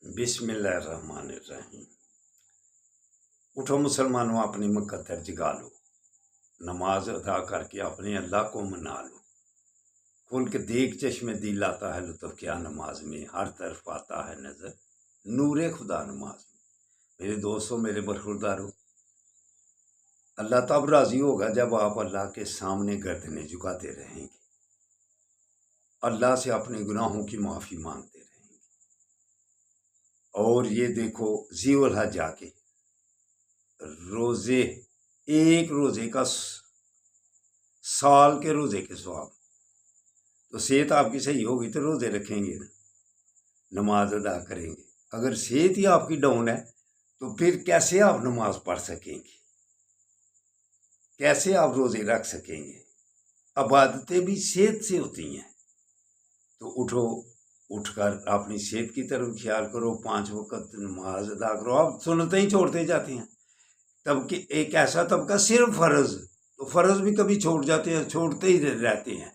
बिस्मिल्लाहिर्रहमानिर्रहीम। उठो मुसलमानों, अपनी मुकद्दर जगा लो, नमाज अदा करके अपने अल्लाह को मना लो। खुल के देख चश्मे दिल आता है लुत्फ क्या नमाज में, हर तरफ आता है नजर नूरे खुदा नमाज में। मेरे दोस्तों, मेरे बरखुरदारों, अल्लाह तब राजी होगा जब आप अल्लाह के सामने गर्दनें झुकाते रहेंगे, अल्लाह से अपने गुनाहों की माफ़ी मांगते रहेंगे। और ये देखो, ज़ीउल हज जाके रोज़े, एक रोज़े का साल के रोज़े के सवाब। तो सेहत आपकी सही होगी तो रोज़े रखेंगे ना, नमाज अदा करेंगे। अगर सेहत ही आपकी डाउन है तो फिर कैसे आप नमाज पढ़ सकेंगे, कैसे आप रोज़े रख सकेंगे। इबादतें भी सेहत से होती हैं। तो उठकर अपनी सेहत की तरफ ख्याल करो, 5 वक्त नमाज अदा करो। आप सुन्नतें ही छोड़ते जाते हैं। तब कि एक ऐसा तबका सिर्फ फ़र्ज, तो फ़र्ज भी कभी छोड़ जाते हैं, छोड़ते ही रहते हैं।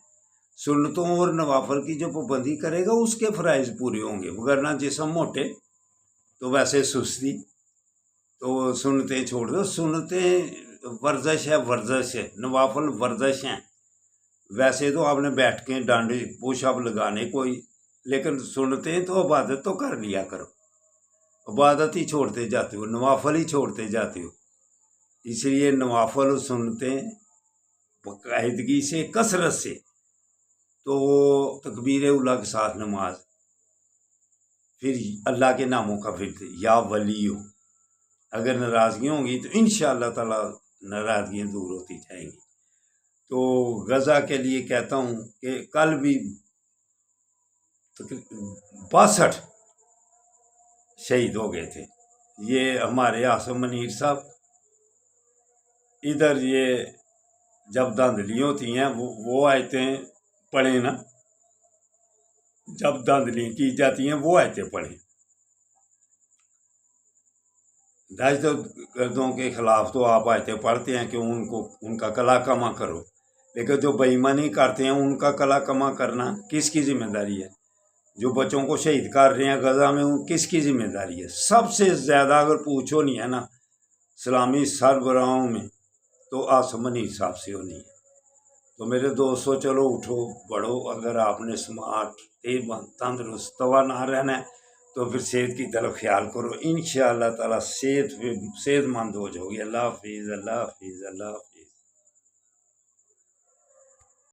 सुन्नतों और नवाफल की जो पाबंदी करेगा उसके फ़राइज़ पूरे होंगे, वगरना जिस्म मोटे तो वैसे सुस्ती। तो सुन्नतें छोड़ दो। सुन्नतें वर्जिश है, वर्जिश है, नवाफल वर्जिश हैं। वैसे तो आपने बैठ के डांडे पुशअप लगाने कोई, लेकिन सुनते तो इबादत तो कर लिया करो। इबादत ही छोड़ते जाते हो, नवाफल ही छोड़ते जाते हो। इसलिए नवाफल सुनते बाकायदगी से, कसरत से। तो तकबीर उला के साथ नमाज, फिर अल्लाह के नामों का फिर या वलियो। अगर नाराज़गियाँ होंगी तो इंशाअल्लाह ताला नाराज़गियाँ दूर होती जाएंगी। तो गज़ा के लिए कहता हूँ कि कल भी 62 शहीद हो गए थे। ये हमारे आसम मनीर साहब, इधर ये जब धांधली होती हैं वो आयतें पढ़ें ना, जब धांधली की जाती हैं वो आयतें पढ़ें। दहशतगर्दों के खिलाफ तो आप आयतें पढ़ते हैं कि उनका कला कमा करो, लेकिन जो बेईमानी करते हैं उनका कला कमा करना किसकी जिम्मेदारी है? जो बच्चों को शहीद कर रहे हैं गजा में, वो किसकी जिम्मेदारी है? सबसे ज़्यादा अगर पूछो नहीं है ना इस्लामी सरबराहों में, तो आसम मनीर साहब से होनी है। तो मेरे दोस्तों, चलो उठो बढ़ो। अगर आपने स्मार्ट तंदुरुस्त तवाना रहना है तो फिर सेहत की तरफ ख्याल करो। इंशाअल्लाह ताला सेहतमंद हो जाओगे। अल्लाह हाफिज़, अल्लाह हाफिज़, अल्लाह हाफिज़।